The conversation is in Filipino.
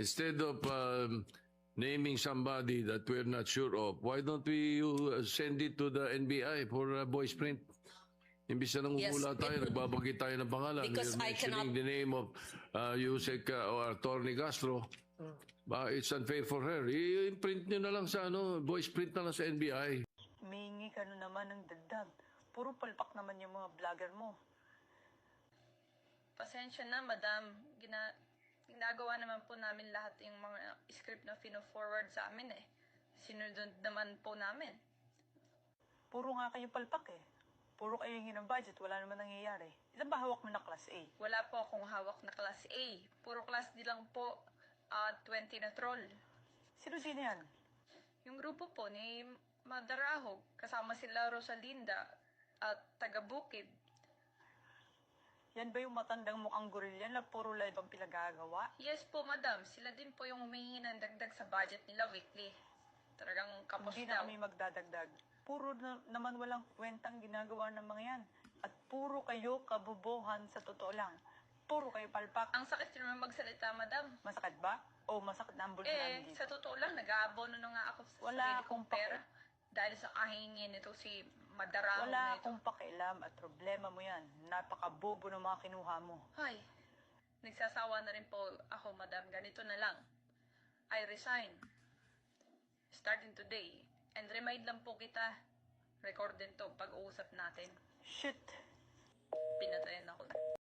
Instead of naming somebody that we're not sure of, why don't we send it to the NBI for voice print? Imbis na nangungula tayo, nagbabagay tayo ng pangalan. Because We're I mentioning cannot- the name of Yusek or Attorney Castro. It's unfair for her. I-print nyo na lang sa voice print na lang sa NBI. Humingi ka na naman ng dagdag. Puro palpak naman yung mga vlogger mo. Pasensya na, madam. Ginagawa naman po namin lahat yung mga script na fino-forward sa amin eh. Sinunod naman po namin. Puro nga kayo palpak eh. Puro kayo hingi ng budget, wala naman nangyayari. Ilan ba hawak mo na class A? Wala po akong hawak na class A. Puro class D lang po, 20 na troll. Sino-sino yan? Yung grupo po ni Madarahog, kasama sila Rosalinda at taga-Bukid. Yan ba yung matandang mukhang gorilla na puro live ang pinagagawa? Yes po, madam. Sila din po yung humingi ng dagdag sa budget nila weekly. Talagang kapos Hindi na daw. kami magdadagdag. Puro naman walang kwentang ginagawa ng mga yan. At puro kayo kabobohan sa totoo lang. Puro kayo palpak. Ang sakit naman magsalita, madam. Masakit ba? O masakit na ang bulsa namin dito? Sa totoo lang, nag-aabono na nga ako sa Wala sarili akong kong pera. Dahil sa kahingin nito si Madarahog Wala na ito. akong pakialam at problema mo yan. Napakabobo ng mga kinuha mo. Ay, nagsasawa na rin po ako, madam. Ganito na lang. I resign. Starting today. And remind lang po kita, record din to pag-uusap natin. Shit! Pinatayan ako.